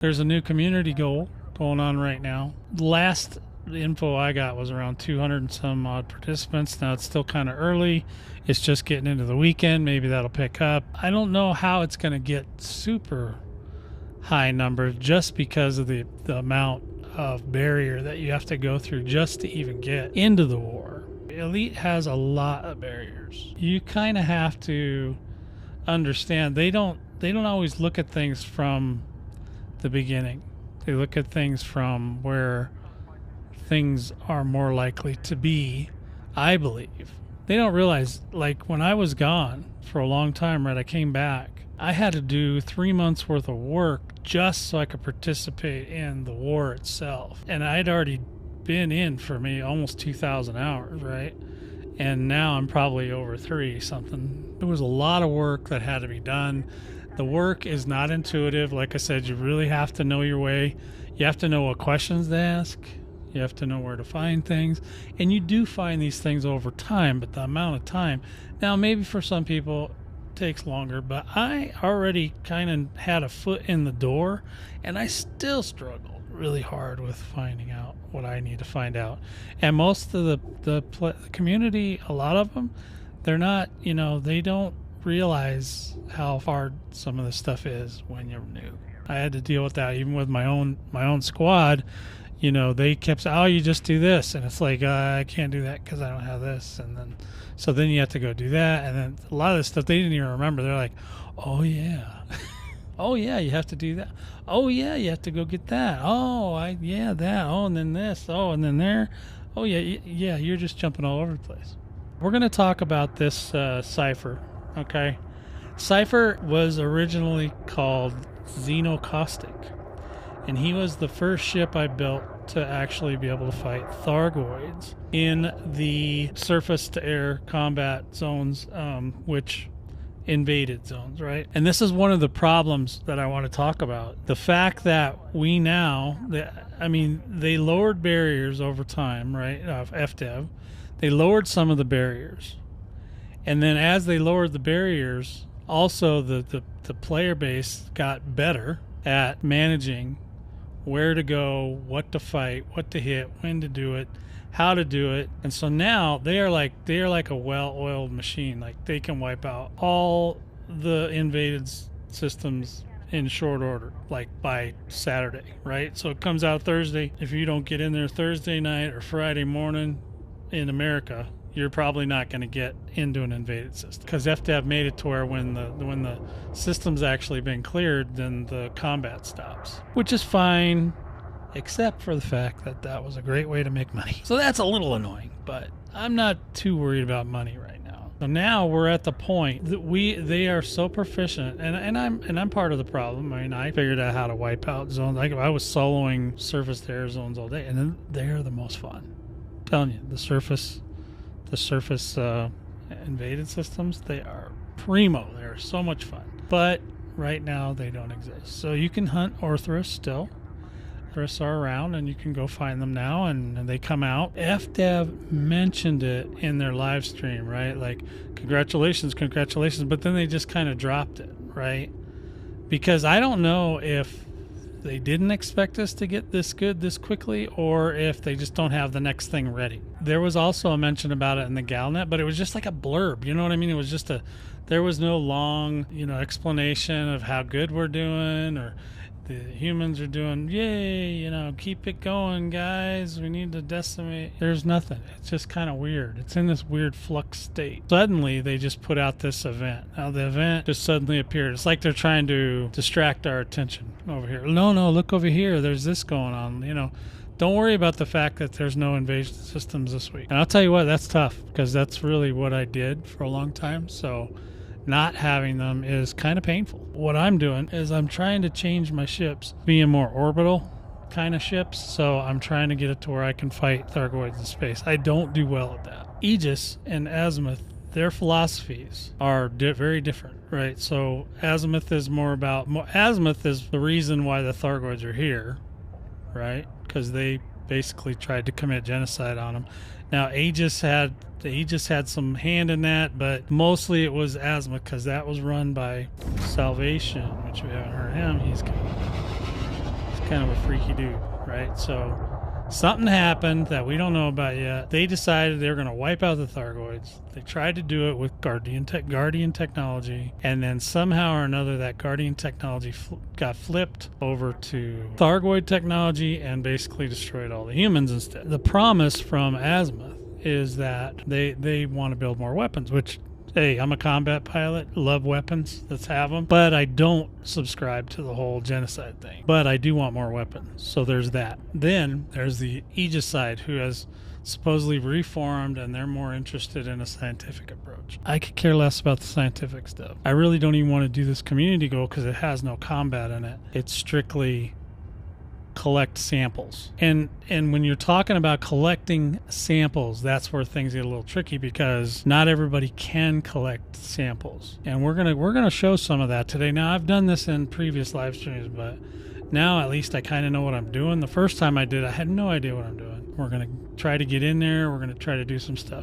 There's a new community goal going on right now. Last info I got was around 200 and some odd participants. Now it's still kind of early. It's just getting into the weekend. Maybe that'll pick up. I don't know how it's going to get super high numbers just because of the amount of barrier that you have to go through just to even get into the war. Elite has a lot of barriers. You kind of have to understand they don't always look at things from the beginning. They look at things from where things are more likely to be, I believe. They don't realize, like when I was gone for a long time, right, I came back, I had to do 3 months worth of work just so I could participate in the war itself. And I'd already been in for me almost 2,000 hours, right? And now I'm probably over 3 something. There was a lot of work that had to be done. The work is not intuitive. Like I said, you really have to know your way. You have to know what questions to ask. You have to know where to find things. And you do find these things over time, but the amount of time. Now, maybe for some people it takes longer, but I already kind of had a foot in the door, and I still struggled really hard with finding out what I need to find out. And most of the community, a lot of them, they're not, they don't realize how hard some of this stuff is when you're new. I had to deal with that even with my own squad. They kept saying, "Oh, you just do this," and it's like I can't do that because I don't have this. And then you have to go do that, and then a lot of this stuff they didn't even remember. They're like, "Oh yeah, oh yeah, you have to do that. Oh yeah, you have to go get that. Oh, that. Oh, and then this. Oh, and then there. Oh yeah. You're just jumping all over the place." We're gonna talk about this cipher. Okay, Cypher was originally called Xenocaustic, and he was the first ship I built to actually be able to fight Thargoids in the surface-to-air combat zones, which invaded zones, right? And this is one of the problems that I want to talk about. The fact that they lowered barriers over time, right, of FDev. They lowered some of the barriers. And then as they lowered the barriers, also the player base got better at managing where to go, what to fight, what to hit, when to do it, how to do it. And so now they are like a well-oiled machine. Like they can wipe out all the invaded systems in short order, like by Saturday, right? So it comes out Thursday. If you don't get in there Thursday night or Friday morning in America, you're probably not going to get into an invaded system, because FDev made it to where when the system's actually been cleared, then the combat stops, which is fine, except for the fact that that was a great way to make money. So that's a little annoying, but I'm not too worried about money right now. So now we're at the point that they are so proficient, and I'm part of the problem. I mean, I figured out how to wipe out zones. Like I was soloing surface to air zones all day, and then they're the most fun. I'm telling you, the surface invaded systems, they are primo. They're so much fun. But right now they don't exist. So you can hunt Orthrus still. Orthrus are around and you can go find them now, and they come out. FDev mentioned it in their live stream, right? Like, congratulations. But then they just kind of dropped it, right? Because I don't know if they didn't expect us to get this good this quickly, or if they just don't have the next thing ready. There was also a mention about it in the Galnet, but it was just like a blurb, you know what I mean? It was just there was no long, explanation of how good we're doing, or the humans are doing, yay, keep it going, guys, we need to decimate. There's nothing. It's just kind of weird. It's in this weird flux state. Suddenly, they just put out this event. Now, the event just suddenly appeared. It's like they're trying to distract our attention over here. No, look over here. There's this going on, Don't worry about the fact that there's no invasion systems this week. And I'll tell you what, that's tough, because that's really what I did for a long time. So not having them is kind of painful. What I'm doing is I'm trying to change my ships, being more orbital kind of ships. So I'm trying to get it to where I can fight Thargoids in space. I don't do well at that. Aegis and Azimuth, their philosophies are very different, right? So Azimuth is Azimuth is the reason why the Thargoids are here, right? Because they basically tried to commit genocide on them. Now, Aegis had some hand in that, but mostly it was Azimuth, because that was run by Salvation, which we haven't heard him. He's coming. kind of a freaky dude, right? So something happened that we don't know about yet. They decided they were going to wipe out the Thargoids. They tried to do it with Guardian technology, and then somehow or another that Guardian technology got flipped over to Thargoid technology and basically destroyed all the humans instead. The promise from Azimuth is that they want to build more weapons, which, hey, I'm a combat pilot, love weapons, let's have them. But I don't subscribe to the whole genocide thing. But I do want more weapons. So there's that. Then there's the Aegis side, who has supposedly reformed, and they're more interested in a scientific approach. I could care less about the scientific stuff. I really don't even want to do this community goal because it has no combat in it. It's strictly collect samples. And when you're talking about collecting samples, that's where things get a little tricky, because not everybody can collect samples. And we're gonna show some of that today. Now, I've done this in previous live streams, but now at least I kind of know what I'm doing. The first time I did, I had no idea what I'm doing. We're gonna try to get in there. We're gonna try to do some stuff.